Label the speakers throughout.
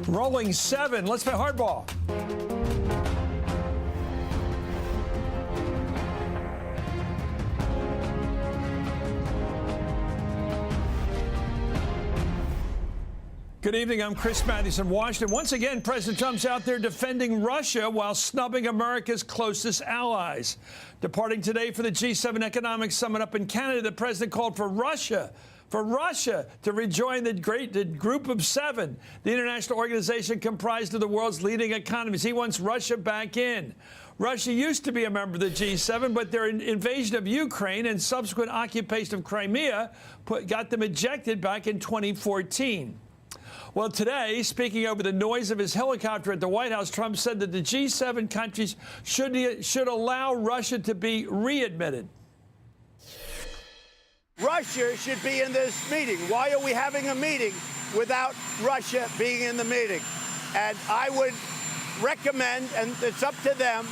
Speaker 1: Rolling 7. Let's play hardball. Good evening. I'm Chris Matthews in Washington. Once again, President Trump's out there defending Russia while snubbing America's closest allies. Departing today for the G7 economic summit up in Canada, the president called for Russia to rejoin the Group of Seven, the international organization comprised of the world's leading economies. He wants Russia back in. Russia used to be a member of the G7, but their invasion of Ukraine and subsequent occupation of Crimea got them ejected back in 2014. Well, today, speaking over the noise of his helicopter at the White House, Trump said that the G7 countries should allow Russia to be readmitted.
Speaker 2: Russia should be in this meeting. Why are we having a meeting without Russia being in the meeting? And I would recommend, and it's up to them,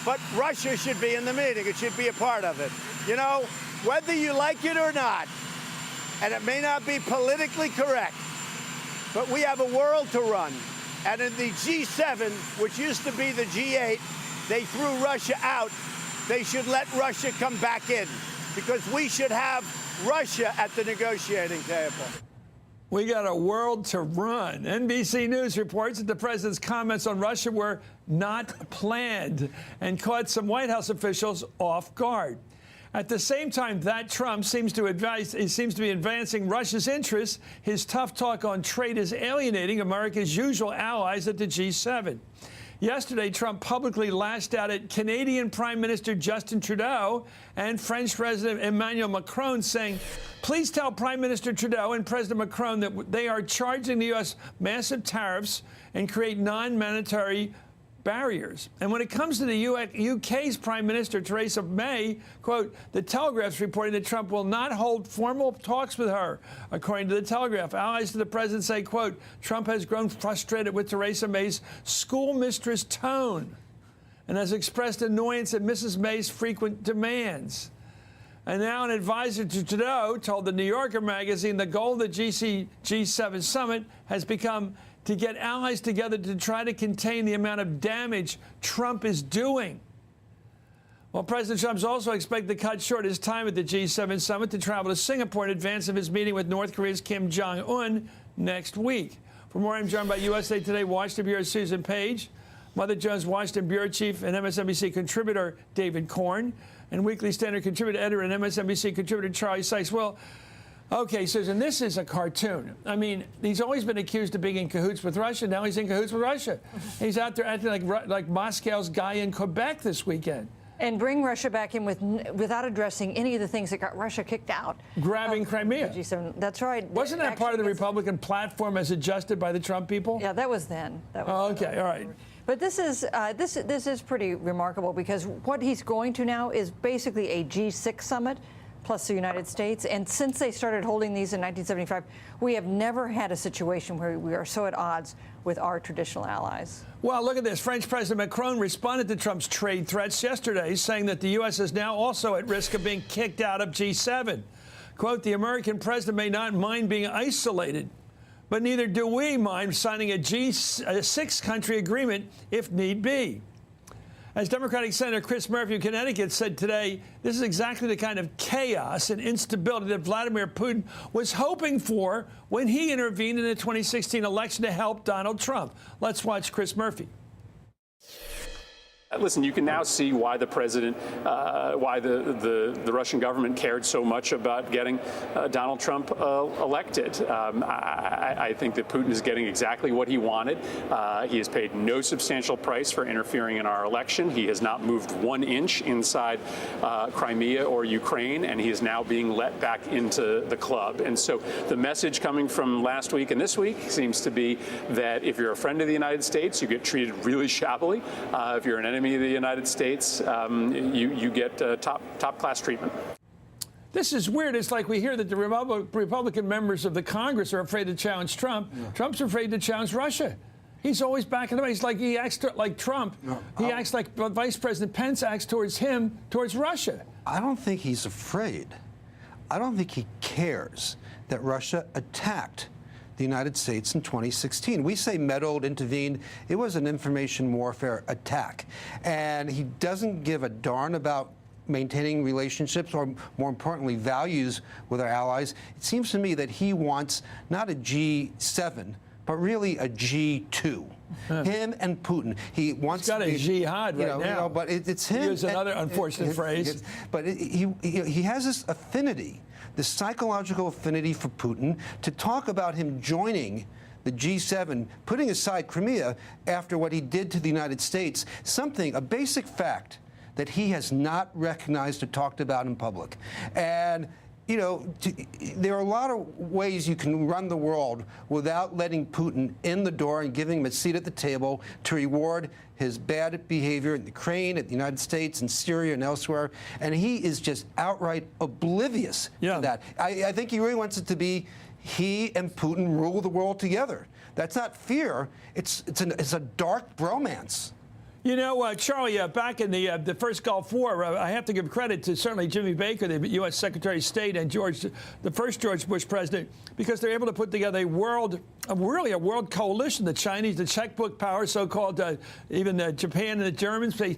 Speaker 2: but Russia should be in the meeting. It should be a part of it. You know, whether you like it or not, and it may not be politically correct, but we have a world to run. And in the G7, which used to be the G8, they threw Russia out. They should let Russia come back in, because we should have Russia at the negotiating table.
Speaker 1: We got a world to run. NBC News reports that the president's comments on Russia were not planned and caught some White House officials off guard. At the same time that Trump seems to be advancing Russia's interests, his tough talk on trade is alienating America's usual allies at the G7. Yesterday, Trump publicly lashed out at Canadian Prime Minister Justin Trudeau and French President Emmanuel Macron, saying, please tell Prime Minister Trudeau and President Macron that they are charging the U.S. massive tariffs and create non-monetary barriers. And when it comes to the UK's Prime Minister, Theresa May, quote, the Telegraph's reporting that Trump will not hold formal talks with her. According to the Telegraph, allies to the president say, quote, Trump has grown frustrated with Theresa May's schoolmistress tone and has expressed annoyance at Mrs. May's frequent demands. And now an advisor to Trudeau told the New Yorker magazine the goal of the G7 summit has become to get allies together to try to contain the amount of damage Trump is doing. Well, President Trump's also expected to cut short his time at the G7 summit to travel to Singapore in advance of his meeting with North Korea's Kim Jong-un next week. For more, I'm joined by USA Today Washington Bureau Susan Page, Mother Jones Washington Bureau Chief and MSNBC contributor David Korn, and Weekly Standard contributor editor and MSNBC contributor Charlie Sykes. Well, okay, Susan, this is a cartoon. I mean, he's always been accused of being in cahoots with Russia. Now he's in cahoots with Russia. He's out there acting like Moscow's guy in Quebec this weekend.
Speaker 3: And bring Russia back in without addressing any of the things that got Russia kicked out.
Speaker 1: Grabbing Crimea.
Speaker 3: G7. That's right.
Speaker 1: Wasn't that part of the Republican platform as adjusted by the Trump people?
Speaker 3: Yeah, that was then. That was
Speaker 1: oh, okay, all right.
Speaker 3: But this is pretty remarkable, because what he's going to now is basically a G6 summit plus the United States. And since they started holding these in 1975, we have never had a situation where we are so at odds with our traditional allies.
Speaker 1: Well, look at this. French President Macron responded to Trump's trade threats yesterday, saying that the U.S. is now also at risk of being kicked out of G7. Quote, the American president may not mind being isolated, but neither do we mind signing a G6-country agreement if need be. As Democratic Senator Chris Murphy of Connecticut said today, this is exactly the kind of chaos and instability that Vladimir Putin was hoping for when he intervened in the 2016 election to help Donald Trump. Let's watch Chris Murphy.
Speaker 4: Listen, you can now see why the president, why the Russian government cared so much about getting Donald Trump elected. I think that Putin is getting exactly what he wanted. He has paid no substantial price for interfering in our election. He has not moved 1 inch inside Crimea or Ukraine, and he is now being let back into the club. And so the message coming from last week and this week seems to be that if you're a friend of the United States, you get treated really shabbily. If you're an enemy of the United States, you get top-class treatment.
Speaker 1: This is weird. It's like we hear that the Republican members of the Congress are afraid to challenge Trump. Yeah. Trump's afraid to challenge Russia. He's always backing away. He's like, he acts like Trump. No, he acts like Vice President Pence acts towards him, towards Russia.
Speaker 5: I don't think he's afraid. I don't think he cares that Russia attacked the United States in 2016. We say meddled, intervened. It was an information warfare attack. And he doesn't give a darn about maintaining relationships or, more importantly, values with our allies. It seems to me that he wants not a G7, but really a G2. Him and Putin. He wants.
Speaker 1: He's got a jihad right now.
Speaker 5: But it's him.
Speaker 1: Use another unfortunate phrase.
Speaker 5: But he has this affinity, this psychological affinity for Putin, to talk about him joining the G7, putting aside Crimea after what he did to the United States, a basic fact that he has not recognized or talked about in public. And there are a lot of ways you can run the world without letting Putin in the door and giving him a seat at the table to reward his bad behavior in Ukraine, at the United States, in Syria, and elsewhere. And he is just outright oblivious to that. I think he really wants it to be he and Putin rule the world together. That's not fear. It's a dark bromance.
Speaker 1: Charlie, back in the first Gulf War, I have to give credit to certainly Jimmy Baker, the U.S. Secretary of State, and the first George Bush president, because they're able to put together a world coalition. The Chinese, the checkbook powers, so-called, even Japan and the Germans, they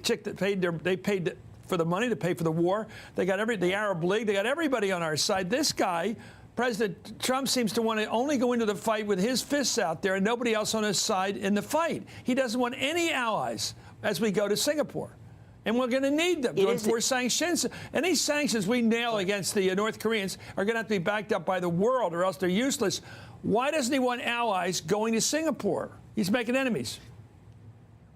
Speaker 1: paid for the money to pay for the war. They got the Arab League. They got everybody on our side. This guy, President Trump, seems to want to only go into the fight with his fists out there and nobody else on his side in to fight. He doesn't want any allies as we go to Singapore. And we're going to need them to enforce sanctions. Any sanctions we nail against the North Koreans are going to have to be backed up by the world, or else they're useless. Why doesn't he want allies going to Singapore? He's making enemies.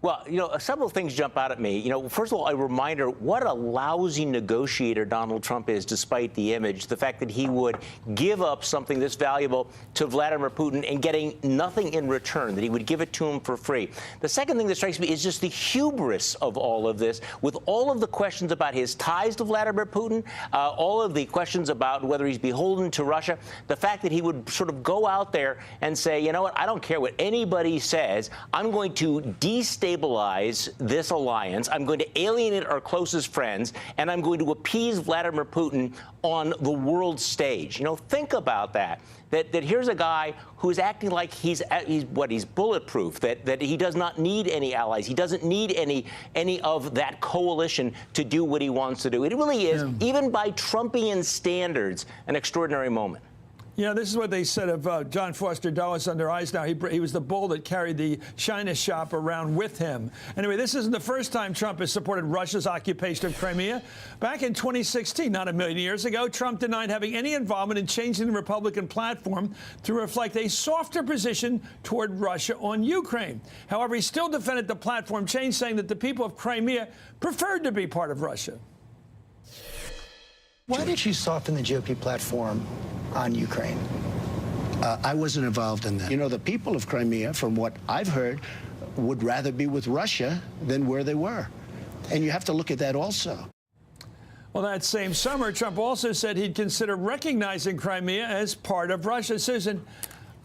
Speaker 6: Well, several things jump out at me. First of all, a reminder what a lousy negotiator Donald Trump is, despite the image. The fact that he would give up something this valuable to Vladimir Putin and getting nothing in return, that he would give it to him for free. The second thing that strikes me is just the hubris of all of this, with all of the questions about his ties to Vladimir Putin, all of the questions about whether he's beholden to Russia, the fact that he would sort of go out there and say, you know what, I don't care what anybody says, I'm going to destabilize this alliance. I'm going to alienate our closest friends, and I'm going to appease Vladimir Putin on the world stage. Think about that. That here's a guy who's acting like he's bulletproof. That he does not need any allies. He doesn't need any of that coalition to do what he wants to do. It really is, even by Trumpian standards, an extraordinary moment.
Speaker 1: This is what they said of John Foster Dulles under Eisenhower. He was the bull that carried the China shop around with him. Anyway, this isn't the first time Trump has supported Russia's occupation of Crimea. Back in 2016, not a million years ago, Trump denied having any involvement in changing the Republican platform to reflect a softer position toward Russia on Ukraine. However, he still defended the platform change, saying that the people of Crimea preferred to be part of Russia.
Speaker 7: Why did you soften the GOP platform on Ukraine?
Speaker 8: I wasn't involved in that. The people of Crimea, from what I've heard, would rather be with Russia than where they were. And you have to look at that also.
Speaker 1: Well, that same summer, Trump also said he'd consider recognizing Crimea as part of Russia. Susan,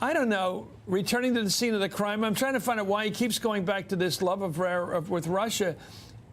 Speaker 1: I don't know, returning to the scene of the crime, I'm trying to find out why he keeps going back to this love with Russia.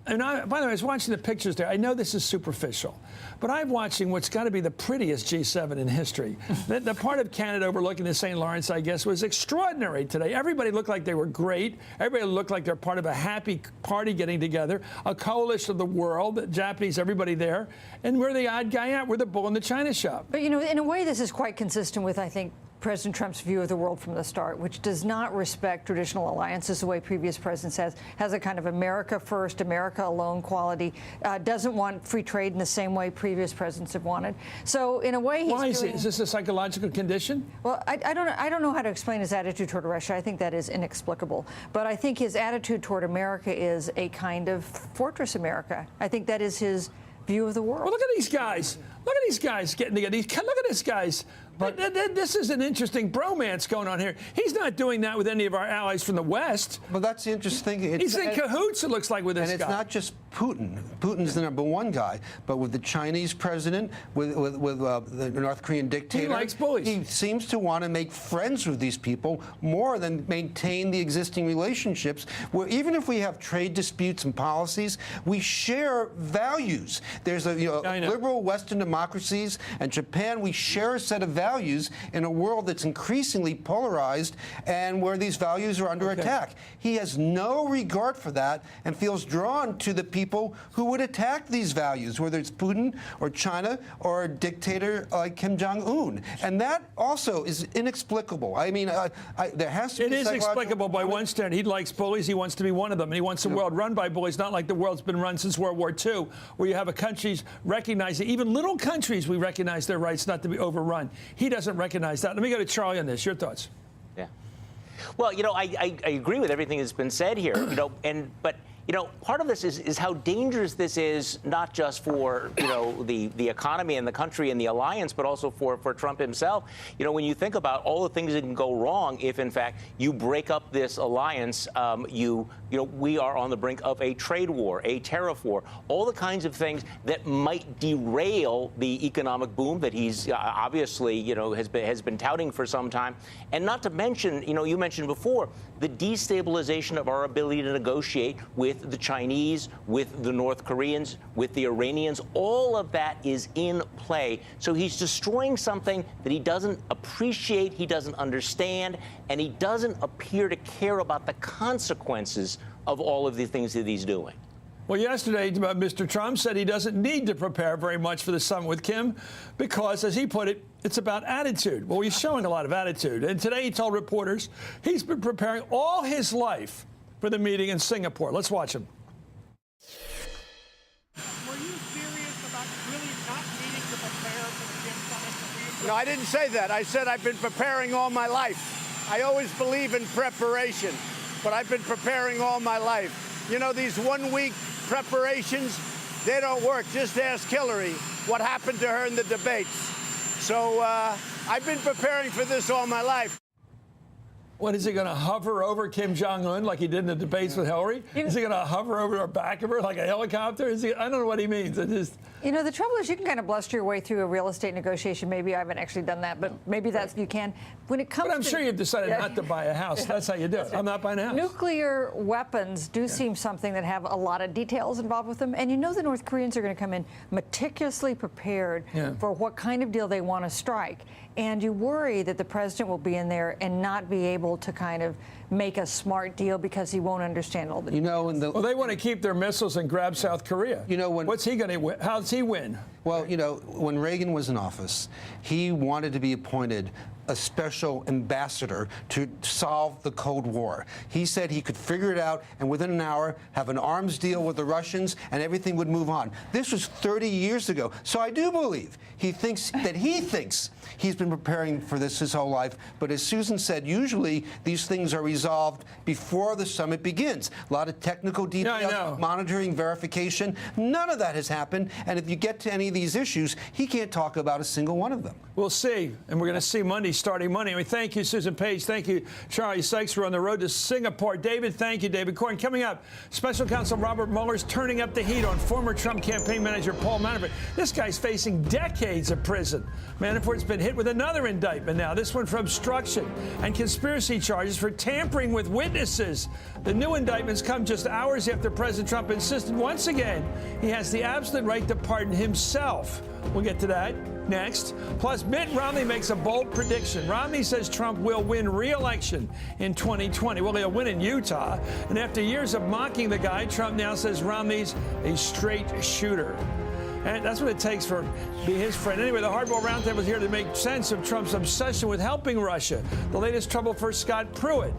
Speaker 1: And by the way, I was watching the pictures there. I know this is superficial, but I'm watching what's got to be the prettiest G7 in history. The part of Canada overlooking the St. Lawrence, I guess, was extraordinary today. Everybody looked like they were great. Everybody looked like they're part of a happy party getting together, a coalition of the world, the Japanese, everybody there. And we're the odd guy out. We're the bull in the China shop.
Speaker 3: But, in a way, this is quite consistent with, I think, President Trump's view of the world from the start, which does not respect traditional alliances the way previous presidents has a kind of America first, America alone quality, doesn't want free trade in the same way previous presidents have wanted. So in a way,
Speaker 1: is this a psychological condition?
Speaker 3: Well, I don't know how to explain his attitude toward Russia. I think that is inexplicable. But I think his attitude toward America is a kind of fortress America. I think that is his view of the world.
Speaker 1: Well, look at these guys. Look at these guys getting together. Look at this guys. But this is an interesting bromance going on here. He's not doing that with any of our allies from the West.
Speaker 5: But that's the interesting thing.
Speaker 1: He's in cahoots, it looks like, with this guy.
Speaker 5: And it's not just Putin. Putin's the #1 guy, but with the Chinese president, with the North Korean dictator.
Speaker 1: He likes bullies.
Speaker 5: He seems to want to make friends with these people more than maintain the existing relationships, where even if we have trade disputes and policies, we share values. There's liberal Western democracies and Japan, we share a set of values values in a world that's increasingly polarized and where these values are under attack. He has no regard for that and feels drawn to the people who would attack these values, whether it's Putin or China or a dictator like Kim Jong-un. And that also is inexplicable. I mean, there has to be
Speaker 1: It is explicable by one standard. He likes bullies. He wants to be one of them. And he wants the world run by bullies, not like the world's been run since World War II, where you have a countries recognizing, even little countries, we recognize their rights not to be overrun. He doesn't recognize that. Let me go to Charlie on this. Your thoughts?
Speaker 6: Yeah. Well, I agree with everything that's been said here, but part of this is how dangerous this is, not just for, the economy and the country and the alliance, but also for Trump himself. When you think about all the things that can go wrong if, in fact, you break up this alliance, we are on the brink of a trade war, a tariff war, all the kinds of things that might derail the economic boom that he's obviously, has been touting for some time. And not to mention, you mentioned before, the destabilization of our ability to negotiate with the Chinese, with the North Koreans, with the Iranians. All of that is in play. So he's destroying something that he doesn't appreciate, he doesn't understand, and he doesn't appear to care about the consequences of all of the things that he's doing.
Speaker 1: Well, yesterday, Mr. Trump said he doesn't need to prepare very much for the summit with Kim because, as he put it, it's about attitude. Well, he's showing a lot of attitude. And today he told reporters he's been preparing all his life for the meeting in Singapore. Let's watch him.
Speaker 9: Were you serious about really not needing to prepare for the Kim summit?
Speaker 2: No, I didn't say that. I said I've been preparing all my life. I always believe in preparation, but I've been preparing all my life. These 1 week preparations, they don't work. Just ask Hillary what happened to her in the debates. So I've been preparing for this all my life.
Speaker 1: What, is he going to hover over Kim Jong-un like he did in the debates with Hillary? Is he going to hover over the back of her like a helicopter? I don't know what he means.
Speaker 3: The trouble is you can kind of bluster your way through a real estate negotiation. Maybe I haven't actually done that, but maybe you can. When it comes
Speaker 1: But I'm sure you've decided not to buy a house. That's how you do it. I'm not buying a house.
Speaker 3: Nuclear weapons do seem something that have a lot of details involved with them. And the North Koreans are going to come in meticulously prepared for what kind of deal they want to strike. And you worry that the president will be in there and not be able to kind of make a smart deal because he won't understand all the details.
Speaker 1: Well, they want to keep their missiles and grab South Korea. What's he going to win? How does he win?
Speaker 5: Well, when Reagan was in office, he wanted to be appointed a special ambassador to solve the Cold War. He said he could figure it out and within an hour have an arms deal with the Russians and everything would move on. This was 30 years ago. So I do believe he thinks he's been preparing for this his whole life. But as Susan said, usually these things are resolved before the summit begins. A lot of technical details, monitoring, verification. None of that has happened. And if you get to any of these issues, he can't talk about a single one of them.
Speaker 1: We'll see. And we're going to see Monday starting Monday. I mean, thank you, Susan Page. Thank you, Charlie Sykes. We're on the road to Singapore. David, thank you, David Corn. Coming up, Special Counsel Robert Mueller's turning up the heat on former Trump campaign manager Paul Manafort. This guy's facing decades of prison. Manafort's been hit with another indictment now, this one for obstruction and conspiracy charges for tampering with witnesses. The new indictments come just hours after President Trump insisted once again he has the absolute right to pardon himself. We'll get to that next. Plus, Mitt Romney makes a bold prediction. Romney says Trump will win re-election in 2020. Well, he'll win in Utah. And after years of mocking the guy, Trump now says Romney's a straight shooter. And that's what it takes for being his friend. Anyway, the Hardball Roundtable is here to make sense of Trump's obsession with helping Russia. The latest trouble for Scott Pruitt.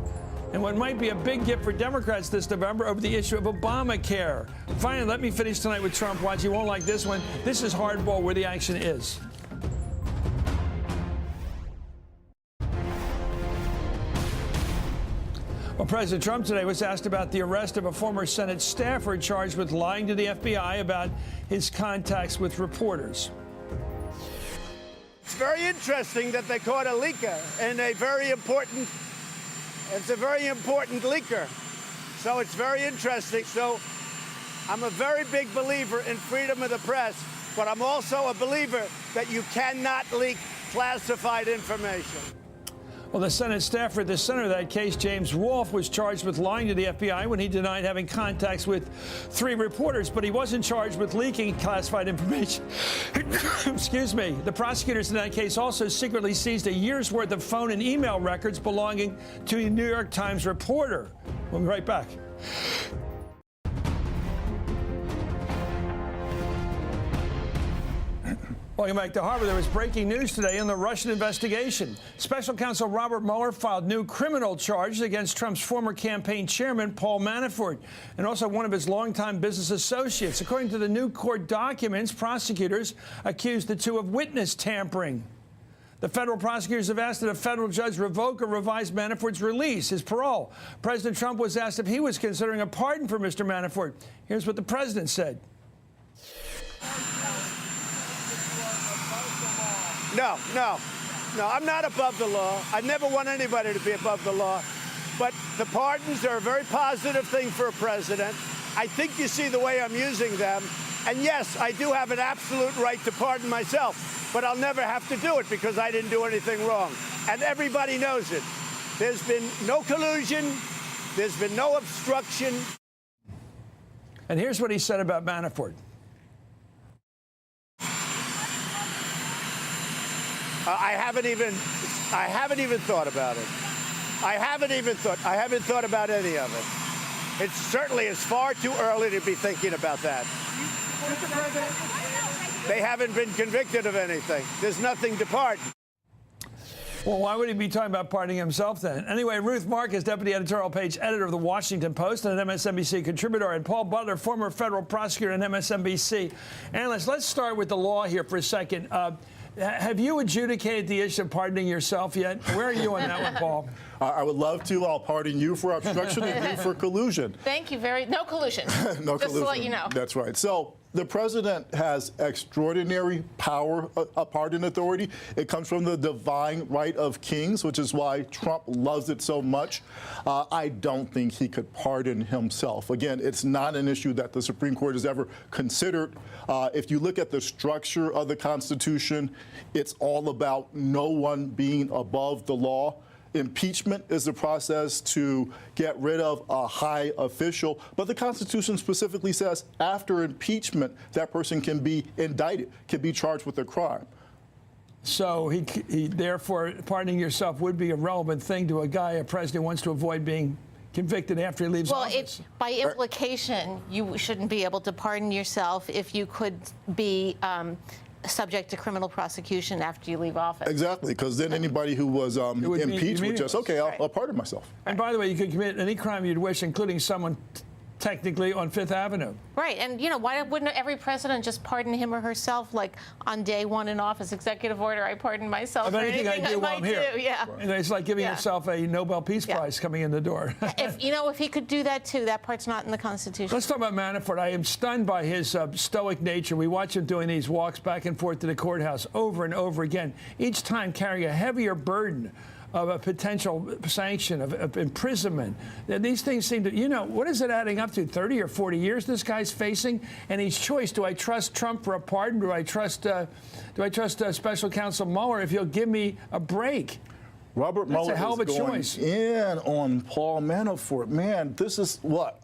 Speaker 1: And what might be a big gift for Democrats this November over the issue of Obamacare. Finally, let me finish tonight with Trump. Watch, you won't like this one. This is Hardball, where the action is. Well, President Trump today was asked about the arrest of a former Senate staffer charged with lying to the FBI about his contacts with reporters.
Speaker 2: It's very interesting that they caught a leaker and it's a very important leaker. So it's very interesting. So I'm a very big believer in freedom of the press, but I'm also a believer that you cannot leak classified information.
Speaker 1: Well, the Senate staffer at the center of that case, James Wolfe, was charged with lying to the FBI when he denied having contacts with 3 reporters, but he wasn't charged with leaking classified information. Excuse me. The prosecutors in that case also secretly seized a year's worth of phone and email records belonging to a New York Times reporter. We'll be right back. Welcome back to Harbor. There was breaking news today in the Russian investigation. Special counsel Robert Mueller filed new criminal charges against Trump's former campaign chairman, Paul Manafort, and also one of his longtime business associates. According to the new court documents, prosecutors accused the two of witness tampering. The federal prosecutors have asked that a federal judge revoke or revise Manafort's release, his parole. President Trump was asked if he was considering a pardon for Mr. Manafort. Here's what the president said.
Speaker 2: No, I'm not above the law. I never want anybody to be above the law. But the pardons are a very positive thing for a president. I think you see the way I'm using them. And yes, I do have an absolute right to pardon myself, but I'll never have to do it because I didn't do anything wrong. And everybody knows it. There's been no collusion. There's been no obstruction.
Speaker 1: And here's what he said about Manafort.
Speaker 2: I haven't even thought about it. I haven't thought about any of it. It certainly is far too early to be thinking about that. They haven't been convicted of anything. There's nothing to pardon.
Speaker 1: Well, why would he be talking about pardoning himself then? Anyway, Ruth Marcus, deputy editorial page editor of the Washington Post and an MSNBC contributor, and Paul Butler, former federal prosecutor and MSNBC analyst. Let's start with the law here for a second. Have you adjudicated the issue of pardoning yourself yet? Where are you on that one, Paul?
Speaker 10: I would love to. I'll pardon you for obstruction and you for collusion.
Speaker 11: Thank you no collusion.
Speaker 10: No
Speaker 11: Just
Speaker 10: collusion.
Speaker 11: to let you know.
Speaker 10: That's right. So the president has extraordinary power, pardon authority. It comes from the divine right of kings, which is why Trump loves it so much. I don't think he could pardon himself. Again, it's not an issue that the Supreme Court has ever considered. If you look at the structure of the Constitution, it's all about no one being above the law. Impeachment is the process to get rid of a high official, but the Constitution specifically says after impeachment, that person can be indicted, can be charged with a crime.
Speaker 1: So he therefore, pardoning yourself would be a relevant thing to a president who wants to avoid being convicted after he leaves office.
Speaker 11: Well, by implication, you shouldn't be able to pardon yourself if you could be subject to criminal prosecution after you leave office.
Speaker 10: Exactly, because then anybody who was impeached would just, okay, I'll pardon myself.
Speaker 1: And by the way, you could commit any crime you'd wish, including someone technically on Fifth Avenue.
Speaker 11: Right, and why wouldn't every president just pardon him or herself, like on day one in office, executive order, I pardon myself
Speaker 1: Of
Speaker 11: for
Speaker 1: anything I do while I'm here.
Speaker 11: Yeah.
Speaker 1: And it's like giving yourself a Nobel Peace Prize coming in the door.
Speaker 11: If he could do that too, that part's not in the Constitution.
Speaker 1: Let's talk about Manafort. I am stunned by his stoic nature. We watch him doing these walks back and forth to the courthouse over and over again, each time carrying a heavier burden of a potential sanction, of imprisonment. These things seem to, what is it adding up to? 30 or 40 years this guy's facing? And his choice, do I trust Trump for a pardon? Do I trust Special Counsel Mueller if he'll give me a break?
Speaker 10: Robert Mueller
Speaker 1: That's a hell of a
Speaker 10: is going
Speaker 1: choice.
Speaker 10: in on Paul Manafort. Man, this is what?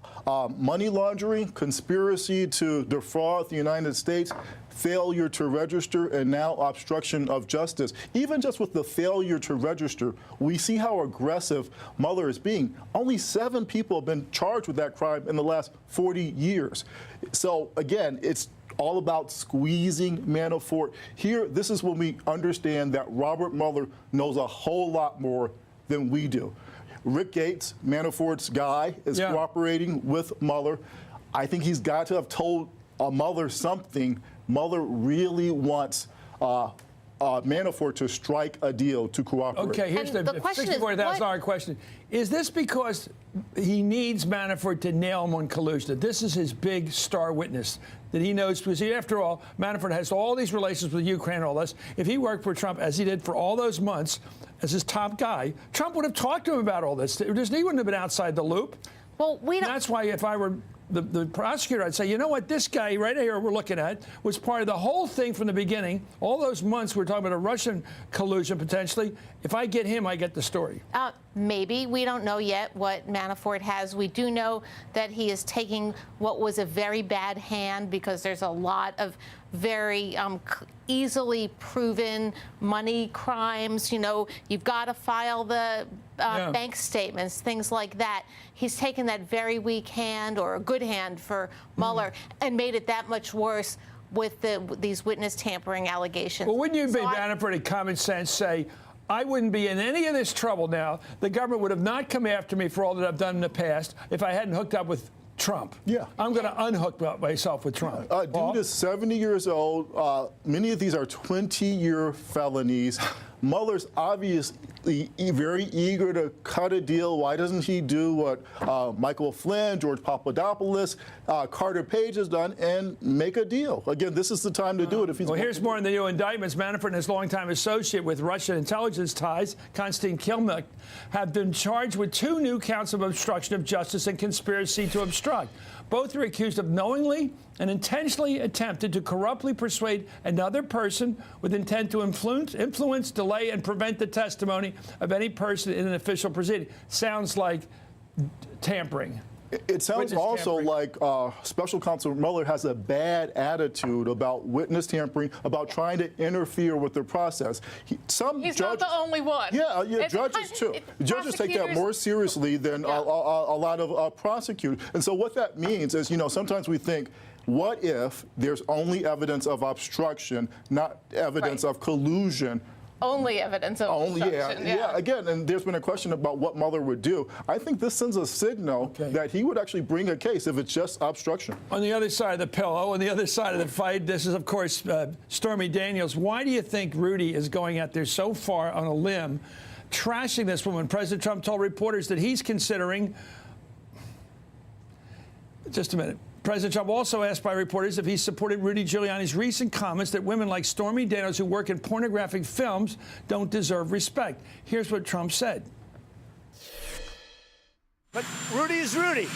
Speaker 10: Money laundering, conspiracy to defraud the United States, failure to register, and now obstruction of justice. Even just with the failure to register, we see how aggressive Mueller is being. Only 7 people have been charged with that crime in the last 40 years. So, again, it's all about squeezing Manafort. Here, this is when we understand that Robert Mueller knows a whole lot more than we do. Rick Gates, Manafort's guy, is cooperating with Mueller. I think he's got to have told Mueller something. Mueller really wants Manafort to strike a deal to cooperate.
Speaker 1: Okay, here's the $64,000 question. Is this because he needs Manafort to nail him on collusion? This is his big star witness that he knows, because after all, Manafort has all these relations with Ukraine and all this. If he worked for Trump, as he did for all those months, as his top guy, Trump would have talked to him about all this. He wouldn't have been outside the loop.
Speaker 11: Well,
Speaker 1: that's why if I were the prosecutor, I'd say, you know what, this guy right here we're looking at was part of the whole thing from the beginning. All those months we're talking about a Russian collusion potentially. If I get him, I get the story.
Speaker 11: Maybe. We don't know yet what Manafort has. We do know that he is taking what was a very bad hand because there's a lot of very easily proven money crimes. You know, you've got to file the bank statements, things like that. He's taken that very weak hand, or a good hand for Mueller, and made it that much worse with these witness tampering allegations.
Speaker 1: Well, wouldn't you be Manafort in common sense say, I wouldn't be in any of this trouble now. The government would have not come after me for all that I've done in the past if I hadn't hooked up with Trump.
Speaker 10: Yeah.
Speaker 1: I'm going to unhook myself with Trump.
Speaker 10: Dude is 70 years old. Many of these are 20-year felonies. Mueller's obviously very eager to cut a deal. Why doesn't he do what Michael Flynn, George Papadopoulos, Carter Page has done and make a deal? Again, this is the time to do it. If he's
Speaker 1: here's more in the new indictments. Manafort and his longtime associate with Russian intelligence ties, Konstantin Kilimnik, have been charged with 2 new counts of obstruction of justice and conspiracy to obstruct. Both are accused of knowingly and intentionally attempted to corruptly persuade another person with intent to influence, delay, and prevent the testimony of any person in an official proceeding. Sounds like tampering.
Speaker 10: It sounds also like Special Counsel Mueller has a bad attitude about witness tampering, about trying to interfere with the process.
Speaker 11: He's not the only one.
Speaker 10: Yeah, judges too. Judges take that more seriously than a lot of prosecutors. And so what that means is, you know, sometimes we think, what if there's only evidence of obstruction, not evidence of collusion?
Speaker 11: Only evidence of obstruction.
Speaker 10: Yeah. Again, and there's been a question about what Mueller would do. I think this sends a signal that he would actually bring a case if it's just obstruction.
Speaker 1: On the other side of the pillow, on the other side of the fight, this is, of course, Stormy Daniels. Why do you think Rudy is going out there so far on a limb, trashing this woman? President Trump told reporters that he's considering... Just a minute. President Trump also asked by reporters if he supported Rudy Giuliani's recent comments that women like Stormy Daniels who work in pornographic films don't deserve respect. Here's what Trump said.
Speaker 2: But Rudy is Rudy.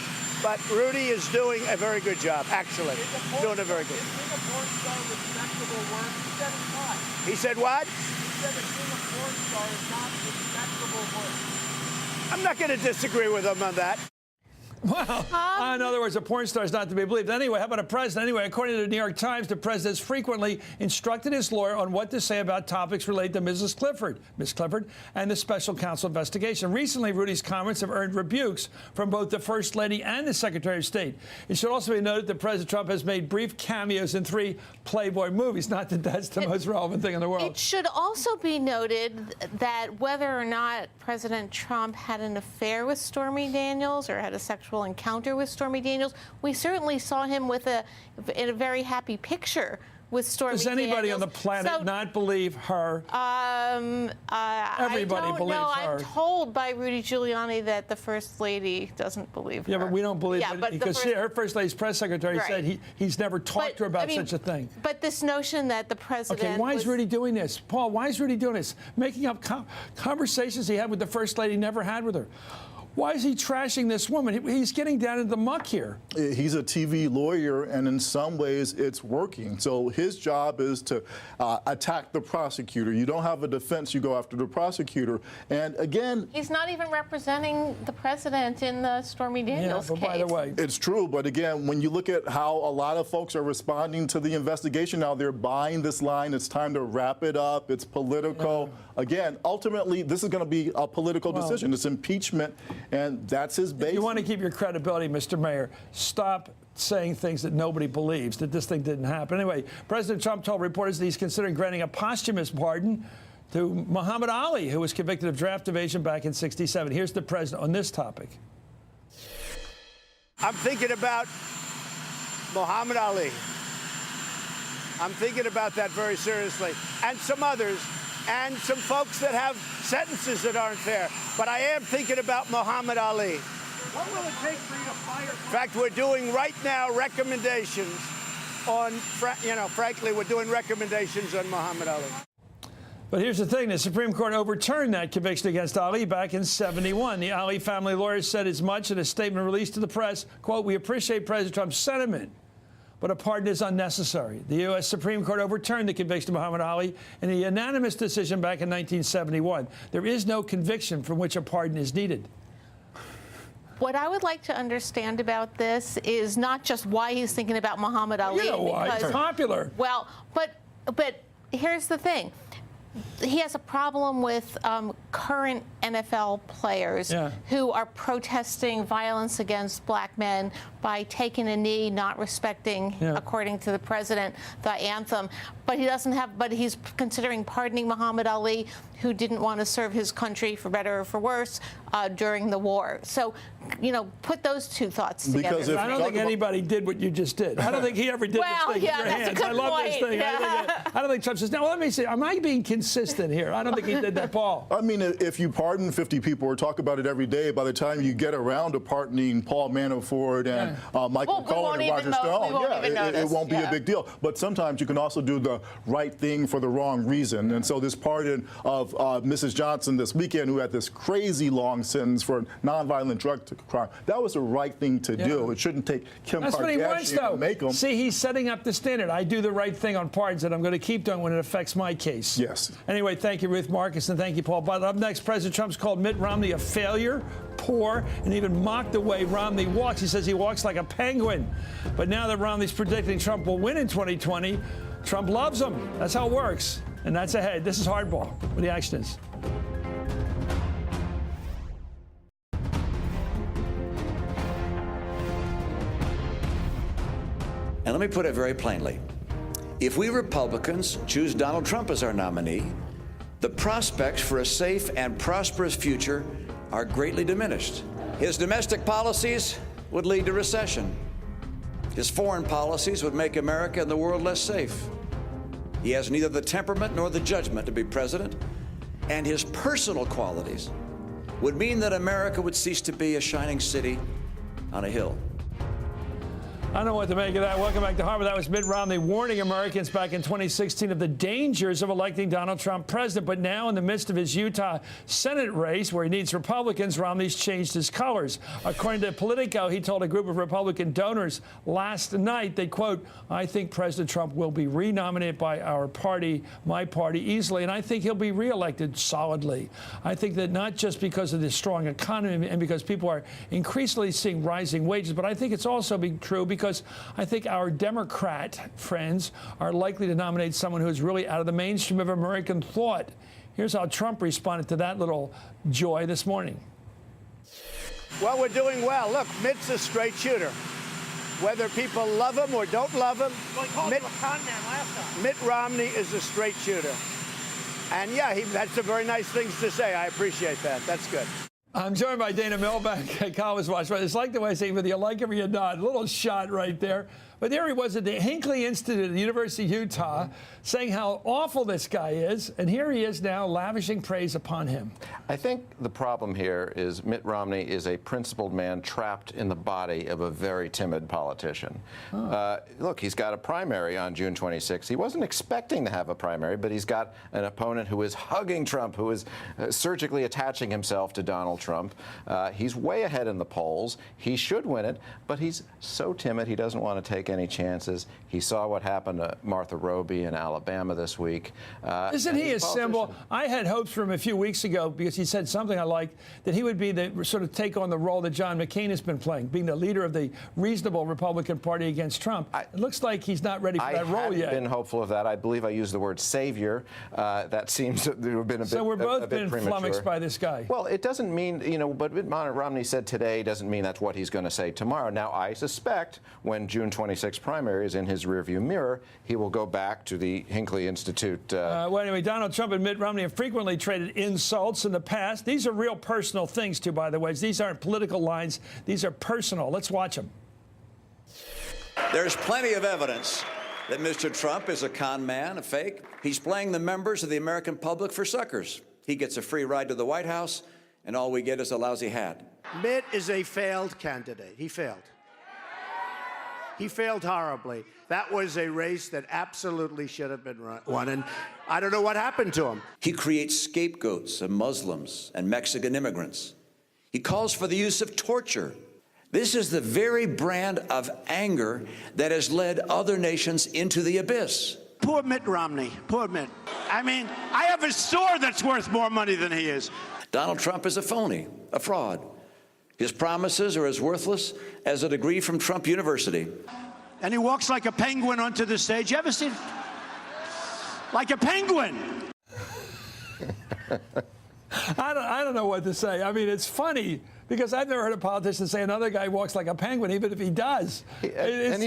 Speaker 2: But Rudy is doing a very good job, actually. Doing a very good.
Speaker 9: Is being a porn star respectable work? He said it's not.
Speaker 2: He said what?
Speaker 9: He said that being a porn star is not respectable work.
Speaker 2: I'm not going to disagree with him on that.
Speaker 1: Well, in other words, a porn star is not to be believed. Anyway, how about a president? Anyway, according to the New York Times, the president has frequently instructed his lawyer on what to say about topics related to Miss Clifford, and the special counsel investigation. Recently, Rudy's comments have earned rebukes from both the First Lady and the Secretary of State. It should also be noted that President Trump has made brief cameos in 3 Playboy movies. Not that that's the most relevant thing in the world.
Speaker 11: It should also be noted that whether or not President Trump had an affair with Stormy Daniels or had a sexual encounter with Stormy Daniels, we certainly saw him in a very happy picture with Stormy Daniels.
Speaker 1: Does anybody on the planet not believe her? Everybody believes her.
Speaker 11: I'm told by Rudy Giuliani that the First Lady doesn't believe her.
Speaker 1: Yeah, but we don't believe it because her First Lady's press secretary said he's never talked to her about such a thing.
Speaker 11: But this notion that the president...
Speaker 1: Okay, why is Rudy doing this? Paul, why is Rudy doing this? Making up conversations he had with the First Lady, never had with her. Why is he trashing this woman? He's getting down into the muck here.
Speaker 10: He's a TV lawyer, and in some ways, it's working. So his job is to attack the prosecutor. You don't have a defense, you go after the prosecutor. And again...
Speaker 11: He's not even representing the president in the Stormy Daniels case.
Speaker 1: By the way...
Speaker 10: It's true, but again, when you look at how a lot of folks are responding to the investigation now, they're buying this line, it's time to wrap it up, it's political. Again, ultimately, this is going to be a political decision. It's impeachment. And that's his base.
Speaker 1: If you want to keep your credibility, Mr. Mayor, stop saying things that nobody believes, that this thing didn't happen. Anyway, President Trump told reporters that he's considering granting a posthumous pardon to Muhammad Ali, who was convicted of draft evasion back in '67. Here's the president on this topic.
Speaker 2: I'm thinking about Muhammad Ali. I'm thinking about that very seriously. And some others. And some folks that have sentences that aren't fair. But I am thinking about Muhammad Ali.
Speaker 9: What will it take for you to fire?
Speaker 2: In fact, we're doing right now recommendations on, frankly, we're doing recommendations on Muhammad Ali.
Speaker 1: But here's the thing. The Supreme Court overturned that conviction against Ali back in '71. The Ali family lawyers said as much in a statement released to the press, quote, "We appreciate President Trump's sentiment, but a pardon is unnecessary." The U.S. Supreme Court overturned the conviction of Muhammad Ali in a unanimous decision back in 1971. There is no conviction from which a pardon is needed.
Speaker 11: What I would like to understand about this is not just why he's thinking about Muhammad Ali.
Speaker 1: You know why. It's popular.
Speaker 11: Well, but here's the thing. He has a problem with current NFL players who are protesting violence against black men by taking a knee, not respecting, according to the president, the anthem. But he doesn't have. But he's considering pardoning Muhammad Ali, who didn't want to serve his country for better or for worse during the war. So, you know, put those two thoughts together.
Speaker 10: Because
Speaker 1: I don't think anybody did what you just did. I don't think he ever did this thing with your hands. I love this thing. I don't think Trump says, now let me see, am I being consistent here? I don't think he did that, Paul.
Speaker 10: I mean, if you pardon 50 people or talk about it every day, by the time you get around to pardoning Paul Manafort and Michael Cohen and Roger Stone, it won't be a big deal. But sometimes you can also do the right thing for the wrong reason. And so this pardon of Mrs. Johnson this weekend, who had this crazy long sentence for nonviolent drug crime, that was the right thing to do. It shouldn't take Kim
Speaker 1: That's what he wants,
Speaker 10: Kardashian
Speaker 1: though.
Speaker 10: to make them.
Speaker 1: See, he's setting up the standard. I do the right thing on pardons, and I'm going to keep doing when it affects my case.
Speaker 10: Yes.
Speaker 1: Anyway, thank you, Ruth Marcus, and thank you, Paul. But up next, President Trump's called Mitt Romney a failure, poor, and even mocked the way Romney walks. He says he walks like a penguin. But now that Romney's predicting Trump will win in 2020, Trump loves him. That's how it works. And that's ahead. This is Hardball, where the action is.
Speaker 12: And let me put it very plainly. If we Republicans choose Donald Trump as our nominee, the prospects for a safe and prosperous future are greatly diminished. His domestic policies would lead to recession. His foreign policies would make America and the world less safe. He has neither the temperament nor the judgment to be president, and his personal qualities would mean that America would cease to be a shining city on a hill.
Speaker 1: I don't know what to make of that. Welcome back to Hardball. That was Mitt Romney warning Americans back in 2016 of the dangers of electing Donald Trump president. But now, in the midst of his Utah Senate race, where he needs Republicans, Romney's changed his colors. According to Politico, he told a group of Republican donors last night that, quote, "I think President Trump will be renominated by our party, my party, easily, and I think he'll be reelected solidly. I think that not just because of the strong economy and because people are increasingly seeing rising wages, but I think it's also true because I think our Democrat friends are likely to nominate someone who is really out of the mainstream of American thought." Here's how Trump responded to that little joy this morning.
Speaker 2: Well, we're doing well. Look, Mitt's a straight shooter. Whether people love him or don't love him,
Speaker 9: Well, he called him a con man last time.
Speaker 2: Mitt Romney is a straight shooter. And yeah, he had some very nice things to say. I appreciate that. That's good.
Speaker 1: I'm joined by Dana Milbank, Columnist Watch. It's like the way I say, whether you like him or you not. A little shot right there. But there he was at the Hinckley Institute at the University of Utah saying how awful this guy is. And here he is now lavishing praise upon him.
Speaker 13: I think the problem here is Mitt Romney is a principled man trapped in the body of a very timid politician. Look, he's got a primary on June 26th. He wasn't expecting to have a primary, but he's got an opponent who is hugging Trump, who is surgically attaching himself to Donald Trump. He's way ahead in the polls. He should win it, but he's so timid he doesn't want to take any chances. He saw what happened to Martha Roby in Alabama this week.
Speaker 1: Isn't he a symbol? I had hopes for him a few weeks ago because he said something I liked, that he would be the sort of take on the role that John McCain has been playing, being the leader of the reasonable Republican Party against Trump. It looks like he's not ready for that role yet.
Speaker 13: I hadn't been hopeful of that. I believe I used the word savior. That seems to have been a bit
Speaker 1: So we're both been
Speaker 13: premature.
Speaker 1: flummoxed by this guy.
Speaker 13: Well, it doesn't mean, you know, but what Romney said today doesn't mean that's what he's going to say tomorrow. Now, I suspect when June 26th primary is in his rearview mirror, he will go back to the Hinckley Institute.
Speaker 1: Well, anyway, Donald Trump and Mitt Romney have frequently traded insults in the past. These are real personal things, too, by the way. These aren't political lines. These are personal. Let's watch them.
Speaker 12: There's plenty of evidence that Mr. Trump is a con man, a fake. He's playing the members of the American public for suckers. He gets a free ride to the White House, and all we get is a lousy hat.
Speaker 2: Mitt is a failed candidate. He failed. He failed horribly. That was a race that absolutely should have been won, and I don't know what happened to him.
Speaker 12: He creates scapegoats of Muslims and Mexican immigrants. He calls for the use of torture. This is the very brand of anger that has led other nations into the abyss.
Speaker 2: Poor Mitt Romney. Poor Mitt. I mean, I have a store that's worth more money than he is.
Speaker 12: Donald Trump is a phony, a fraud. His promises are as worthless as a degree from Trump University.
Speaker 2: And he walks like a penguin onto the stage. You ever seen? Like a penguin.
Speaker 1: I don't know what to say. I mean, it's funny because I've never heard a politician say another guy walks like a penguin, even if he does.
Speaker 13: He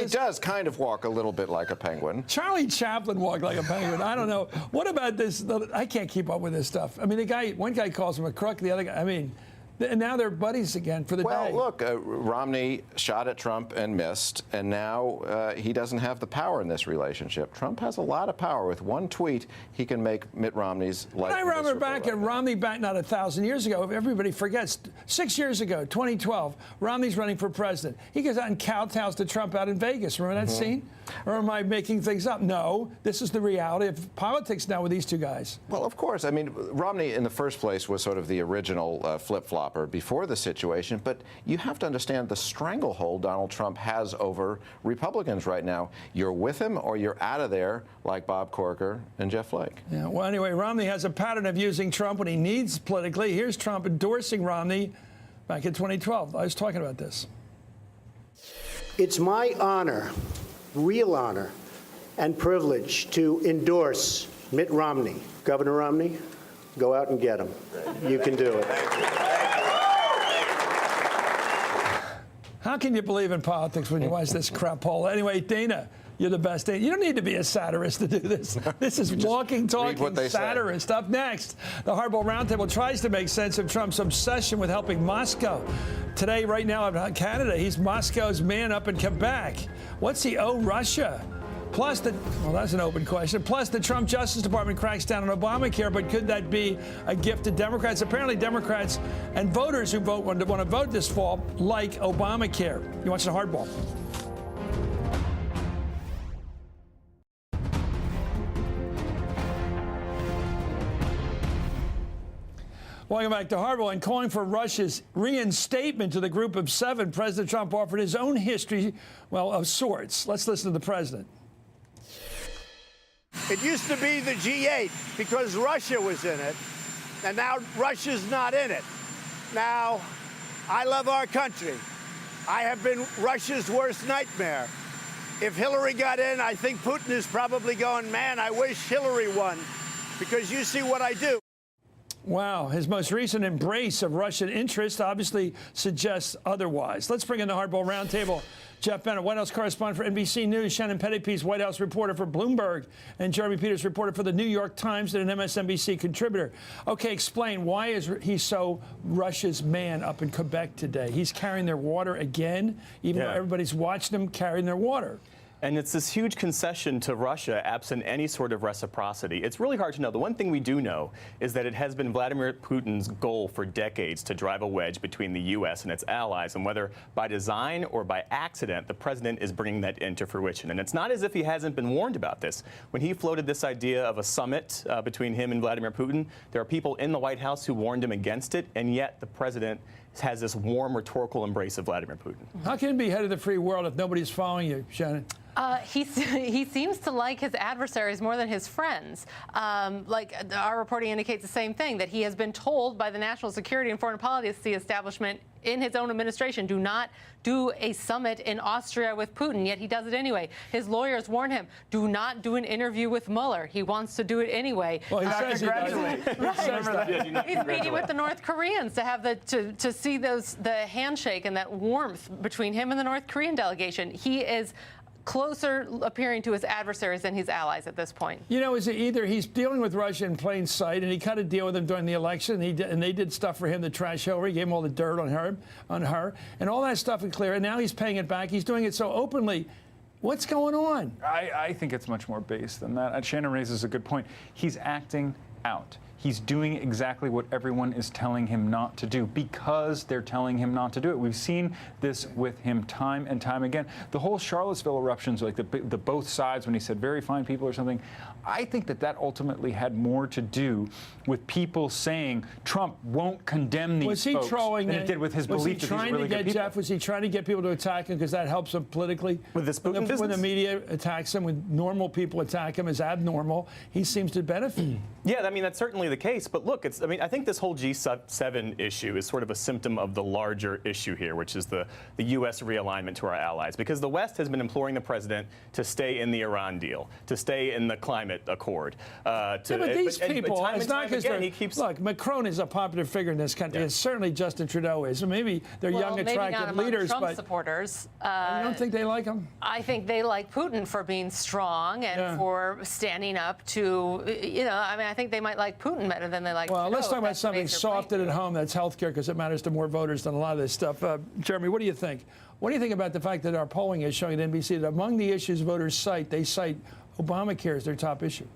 Speaker 13: does kind of walk a little bit like a penguin.
Speaker 1: Charlie Chaplin walked like a penguin. I don't know. What about this? I can't keep up with this stuff. I mean, one guy calls him a crook, the other guy, I mean, and now they're buddies again for the day.
Speaker 13: Well, look, Romney shot at Trump and missed, and now he doesn't have the power in this relationship. Trump has a lot of power. With one tweet, he can make Mitt Romney's life
Speaker 1: I remember
Speaker 13: miserable
Speaker 1: back
Speaker 13: right
Speaker 1: at
Speaker 13: now.
Speaker 1: Romney back not 1,000 years ago. If everybody forgets, 6 years ago, 2012, Romney's running for president. He goes out and kowtows to Trump out in Vegas. Remember that scene? Or am I making things up? No, this is the reality of politics now with these two guys.
Speaker 13: Well, of course. I mean, Romney in the first place was sort of the original flip-flopper before the situation, but you have to understand the stranglehold Donald Trump has over Republicans right now. You're with him or you're out of there, like Bob Corker and Jeff Flake.
Speaker 1: Yeah, well, anyway, Romney has a pattern of using Trump when he needs politically. Here's Trump endorsing Romney back in 2012. I was talking about this.
Speaker 14: It's my honor, real honor, and privilege to endorse Mitt Romney. Governor Romney, go out and get him. You can do it.
Speaker 1: How can you believe in politics when you watch this crap poll? Anyway, Dana, you're the best. Dana. You don't need to be a satirist to do this. This is walking, talking satirist. Up next, the Hardball Roundtable tries to make sense of Trump's obsession with helping Moscow. Today, right now in Canada, he's Moscow's man up in Quebec. What's he owe Russia? Plus, well, that's an open question. Plus, the Trump Justice Department cracks down on Obamacare, but could that be a gift to Democrats? Apparently, Democrats and voters who want to vote this fall like Obamacare. You watch the Hardball. Welcome back to Hardball. And calling for Russia's reinstatement to the group of seven, President Trump offered his own history, well, of sorts. Let's listen to the president.
Speaker 2: It used to be the G8 because Russia was in it, and now Russia's not in it. Now, I love our country. I have been Russia's worst nightmare. If Hillary got in, I think Putin is probably going, man, I wish Hillary won, because you see what I do.
Speaker 1: Wow, his most recent embrace of Russian interest obviously suggests otherwise. Let's bring in the Hardball Roundtable. Jeff Bennett, White House correspondent for NBC News, Shannon Pettypiece, White House reporter for Bloomberg, and Jeremy Peters, reporter for the New York Times and an MSNBC contributor. Okay, explain, why is he so Russia's man up in Quebec today? He's carrying their water again, even though everybody's watching them carrying their water.
Speaker 15: And it's this huge concession to Russia, absent any sort of reciprocity. It's really hard to know. The one thing we do know is that it has been Vladimir Putin's goal for decades to drive a wedge between the U.S. and its allies, and whether by design or by accident, the president is bringing that into fruition. And it's not as if he hasn't been warned about this. When he floated this idea of a summit between him and Vladimir Putin, there are people in the White House who warned him against it, and yet the president has this warm, rhetorical embrace of Vladimir Putin.
Speaker 1: How can he be head of the free world if nobody's following you, Shannon?
Speaker 16: He seems to like his adversaries more than his friends. Like our reporting indicates the same thing, that he has been told by the national security and foreign policy establishment in his own administration, do not do a summit in Austria with Putin, yet he does it anyway. His lawyers warn him, do not do an interview with Mueller. He wants to do it anyway.
Speaker 1: Well, he says he does.
Speaker 16: He's meeting with the North Koreans to have to see the handshake and that warmth between him and the North Korean delegation. He is closer appearing to his adversaries than his allies at this point.
Speaker 1: You know, is it either he's dealing with Russia in plain sight, and he cut a deal with them during the election, and they did stuff for him to trash Hillary, gave him all the dirt on her, and all that stuff is clear, and now he's paying it back. He's doing it so openly. What's going on?
Speaker 17: I think it's much more base than that. Shannon raises a good point. He's acting out. he's doing exactly what everyone is telling him not to do because they're telling him not to do it. We've seen this with him time and time again. The whole Charlottesville eruptions, like the both sides when he said very fine people or something, I think that ultimately had more to do with people saying Trump won't condemn these folks than it did with his belief that these are really good people.
Speaker 1: Jeff, was he trying to get people to attack him because that helps him politically?
Speaker 15: With this Putin business?
Speaker 1: When the media attacks him, when normal people attack him as abnormal, he seems to benefit.
Speaker 15: Yeah, I mean, that's certainly the case. But look, I think this whole G7 issue is sort of a symptom of the larger issue here, which is the U.S. realignment to our allies. Because the West has been imploring the president to stay in the Iran deal, to stay in the climate accord.
Speaker 1: But these people, it's not because look, Macron is a popular figure in this country, and certainly Justin Trudeau is. So maybe they're young, attractive leaders,
Speaker 16: Trump
Speaker 1: but
Speaker 16: supporters.
Speaker 1: You don't think they like him?
Speaker 16: I think they like Putin for being strong and for standing up to, I mean, I think they might like Putin better than they like Trudeau.
Speaker 1: Let's talk about something soft and at home. That's healthcare, because it matters to more voters than a lot of this stuff. Jeremy, what do you think? What do you think about the fact that our polling is showing at NBC that among the issues voters cite, they cite Obamacare as their top issue?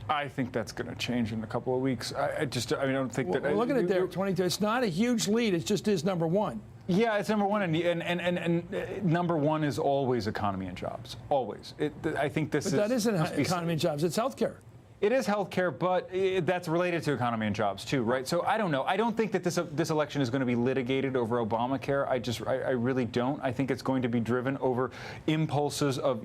Speaker 17: I think that's going to change in a couple of weeks. I don't think that.
Speaker 1: Well, look at it there, 22. It's not a huge lead. It just is number one.
Speaker 17: Yeah, it's number one, and number one is always economy and jobs. Always. I think this is.
Speaker 1: But that isn't economy and jobs. It's healthcare.
Speaker 17: It is healthcare, but that's related to economy and jobs too, right? So I don't know. I don't think that this election is going to be litigated over Obamacare. I really don't. I think it's going to be driven over impulses of,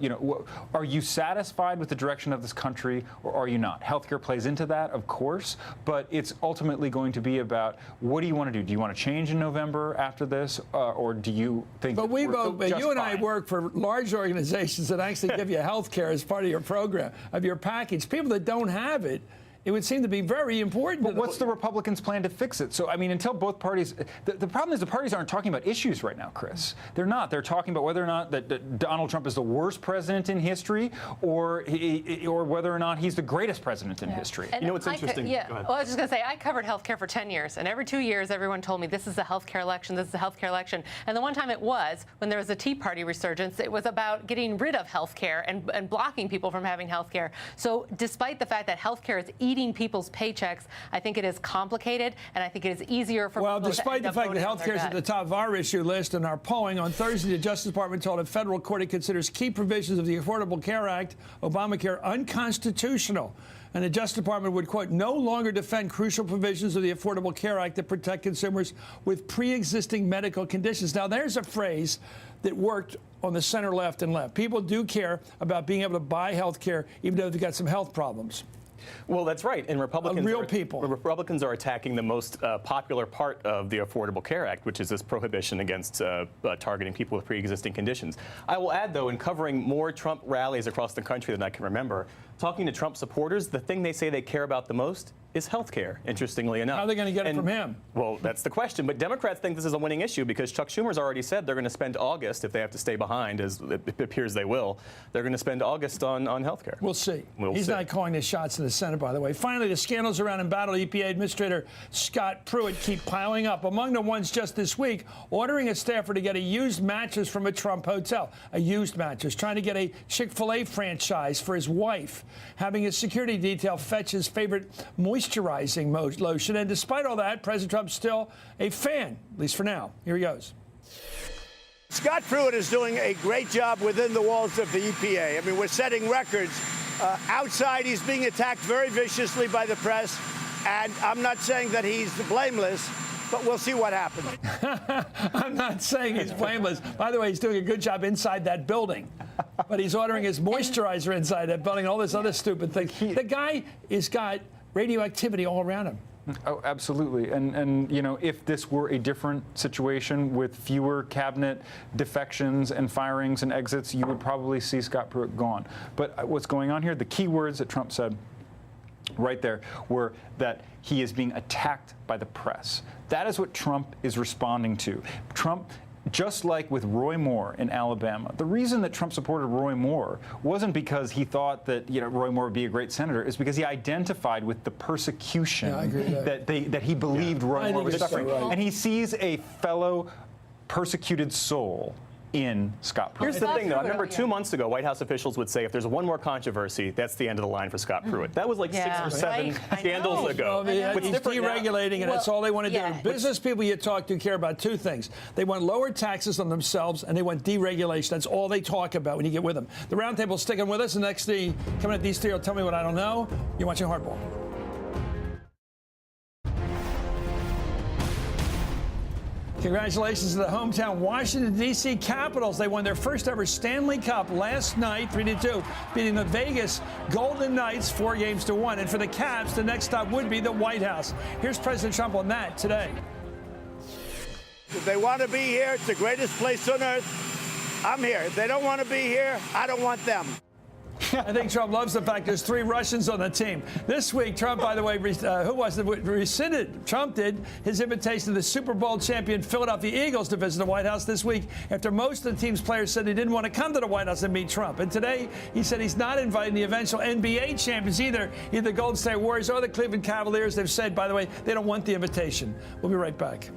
Speaker 17: are you satisfied with the direction of this country or are you not? Healthcare plays into that, of course, but it's ultimately going to be about what do you want to do? Do you want to change in November after this, or do you think?
Speaker 1: But you and I work for large organizations that actually give you healthcare as part of your program, of your package. People that don't have it, it would seem to be very important.
Speaker 17: But what's the Republicans' plan to fix it? So, I mean, until both parties... The problem is the parties aren't talking about issues right now, Chris. They're not. They're talking about whether or not that Donald Trump is the worst president in history or whether or not he's the greatest president in history.
Speaker 16: And
Speaker 15: what's interesting?
Speaker 16: Well, I was just going to say, I covered healthcare for 10 years, and every 2 years, everyone told me, this is a healthcare election, this is a healthcare election. And the one time it was, when there was a Tea Party resurgence, it was about getting rid of healthcare and blocking people from having healthcare. So despite the fact that healthcare is eating people's paychecks, I think it is complicated, and I think it is easier for people to
Speaker 1: despite the fact that healthcare is at the top of our issue list and our polling, on Thursday, the Justice Department told a federal court it considers key provisions of the Affordable Care Act, Obamacare, unconstitutional. And the Justice Department would, quote, no longer defend crucial provisions of the Affordable Care Act that protect consumers with pre-existing medical conditions. Now, there's a phrase that worked on the center left and left. People do care about being able to buy health care, even though they've got some health problems.
Speaker 15: Well, that's right. And Republicans are attacking the most popular part of the Affordable Care Act, which is this prohibition against targeting people with pre-existing conditions. I will add, though, in covering more Trump rallies across the country than I can remember, talking to Trump supporters, the thing they say they care about the most is health care, interestingly enough.
Speaker 1: How are they going to get it from him?
Speaker 15: Well, that's the question. But Democrats think this is a winning issue because Chuck Schumer's already said they're going to spend August, if they have to stay behind, as it appears they will, they're going to spend August on health care.
Speaker 1: We'll see. He's not calling the shots in the Senate, by the way. Finally, the scandals around embattled EPA Administrator Scott Pruitt keep piling up. Among the ones just this week, ordering a staffer to get a used mattress from a Trump hotel. A used mattress. Trying to get a Chick-fil-A franchise for his wife. Having his security detail fetch his favorite moisturizing lotion. And despite all that, President Trump's still a fan, at least for now. Here he goes.
Speaker 2: Scott Pruitt is doing a great job within the walls of the EPA. I mean, we're setting records. Outside, he's being attacked very viciously by the press. And I'm not saying that he's blameless, but we'll see what happens.
Speaker 1: I'm not saying he's blameless. By the way, he's doing a good job inside that building. But he's ordering his moisturizer inside that building, all this other stupid thing. The guy has got radioactivity all around him.
Speaker 17: Oh, absolutely. And if this were a different situation with fewer cabinet defections and firings and exits, you would probably see Scott Pruitt gone. But what's going on here, the key words that Trump said right there were that he is being attacked by the press. That is what Trump is responding to. Trump, just like with Roy Moore in Alabama, the reason that Trump supported Roy Moore wasn't because he thought that Roy Moore would be a great senator. It's because he identified with the persecution that he believed Roy Moore was suffering. And he sees a fellow persecuted soul in Scott Pruitt.
Speaker 15: Here's the thing, though. I remember 2 months ago, White House officials would say, if there's one more controversy, that's the end of the line for Scott Pruitt. That was like 6 or 7 scandals ago.
Speaker 1: He's deregulating, and that's all they want to do. Business people you talk to care about 2 things. They want lower taxes on themselves, and they want deregulation. That's all they talk about when you get with them. The roundtable's sticking with us. The next thing coming at these 3 will tell me what I don't know. You're watching Hardball. Congratulations to the hometown Washington, D.C. Capitals. They won their first ever Stanley Cup last night, 3-2, beating the Vegas Golden Knights 4-1. And for the Caps, the next stop would be the White House. Here's President Trump on that today.
Speaker 2: If they want to be here, it's the greatest place on earth. I'm here. If they don't want to be here, I don't want them.
Speaker 1: I think Trump loves the fact there's 3 Russians on the team. This week, Trump, by the way, rescinded, Trump did, his invitation to the Super Bowl champion Philadelphia Eagles to visit the White House this week after most of the team's players said they didn't want to come to the White House and meet Trump. And today, he said he's not inviting the eventual NBA champions either the Golden State Warriors or the Cleveland Cavaliers. They've said, by the way, they don't want the invitation. We'll be right back.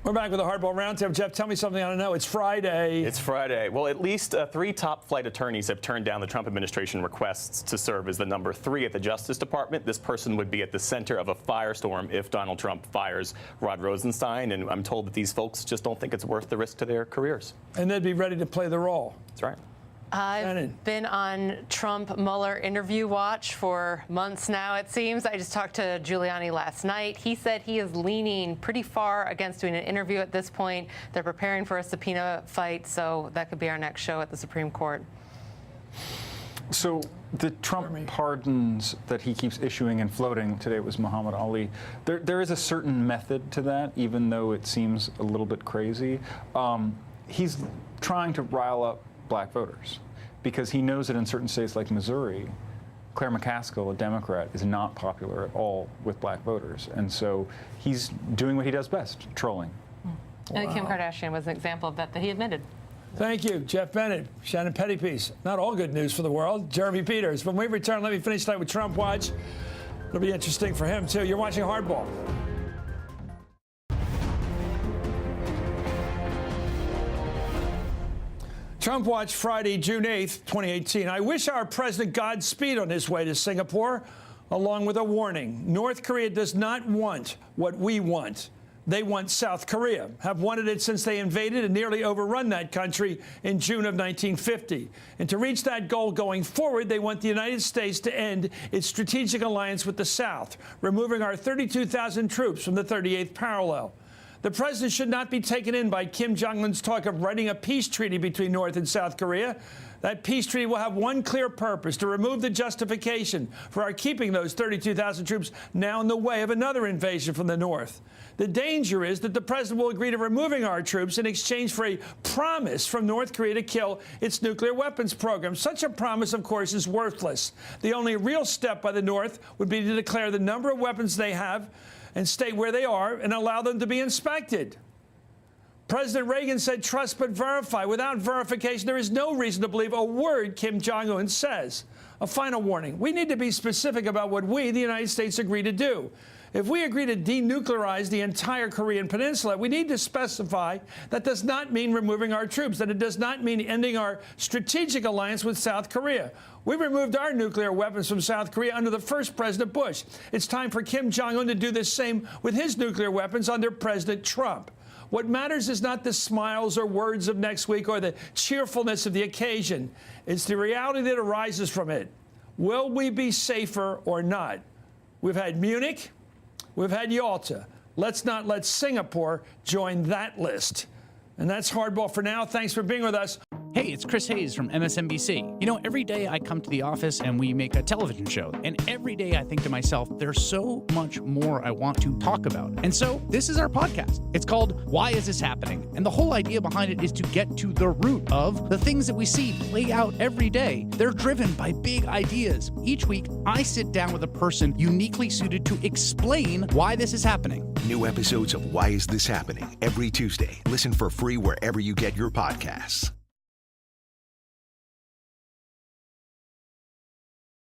Speaker 1: We're back with the Hardball Roundtable. Jeff, tell me something I don't know. It's Friday.
Speaker 15: It's Friday. Well, at least 3 top flight attorneys have turned down the Trump administration requests to serve as the number 3 at the Justice Department. This person would be at the center of a firestorm if Donald Trump fires Rod Rosenstein. And I'm told that these folks just don't think it's worth the risk to their careers.
Speaker 1: And they'd be ready to play the role.
Speaker 15: That's right.
Speaker 16: I've been on Trump-Mueller interview watch for months now, it seems. I just talked to Giuliani last night. He said he is leaning pretty far against doing an interview at this point. They're preparing for a subpoena fight, so that could be our next show at the Supreme Court.
Speaker 17: So the Trump pardons that he keeps issuing and floating, today it was Muhammad Ali, there is a certain method to that, even though it seems a little bit crazy. He's trying to rile up black voters because he knows that in certain states like Missouri, Claire McCaskill, a Democrat, is not popular at all with black voters. And so he's doing what he does best, trolling.
Speaker 16: And Kim Kardashian was an example of that he admitted.
Speaker 1: Thank you, Jeff Bennett, Shannon Pettypiece. Not all good news for the world. Jeremy Peters. When we return, let me finish tonight with Trump Watch. It'll be interesting for him, too. You're watching Hardball. Trump Watch, Friday, June 8th, 2018. I wish our president Godspeed on his way to Singapore, along with a warning. North Korea does not want what we want. They want South Korea, have wanted it since they invaded and nearly overrun that country in June of 1950. And to reach that goal going forward, they want the United States to end its strategic alliance with the South, removing our 32,000 troops from the 38th parallel. The president should not be taken in by Kim Jong-un's talk of writing a peace treaty between North and South Korea. That peace treaty will have one clear purpose: to remove the justification for our keeping those 32,000 troops now in the way of another invasion from the North. The danger is that the president will agree to removing our troops in exchange for a promise from North Korea to kill its nuclear weapons program. Such a promise, of course, is worthless. The only real step by the North would be to declare the number of weapons they have and stay where they are and allow them to be inspected. President Reagan said, trust but verify. Without verification, there is no reason to believe a word Kim Jong-un says. A final warning. We need to be specific about what we, the United States, agree to do. If we agree to denuclearize the entire Korean peninsula, we need to specify that does not mean removing our troops, that it does not mean ending our strategic alliance with South Korea. We removed our nuclear weapons from South Korea under the first President Bush. It's time for Kim Jong-un to do the same with his nuclear weapons under President Trump. What matters is not the smiles or words of next week or the cheerfulness of the occasion. It's the reality that arises from it. Will we be safer or not? We've had Munich. We've had Yalta. Let's not let Singapore join that list. And that's Hardball for now. Thanks for being with us.
Speaker 18: Hey, it's Chris Hayes from MSNBC. You know, every day I come to the office and we make a television show. And every day I think to myself, there's so much more I want to talk about. And so this is our podcast. It's called Why Is This Happening? And the whole idea behind it is to get to the root of the things that we see play out every day. They're driven by big ideas. Each week, I sit down with a person uniquely suited to explain why this is happening.
Speaker 19: New episodes of Why Is This Happening? Every Tuesday. Listen for free wherever you get your podcasts.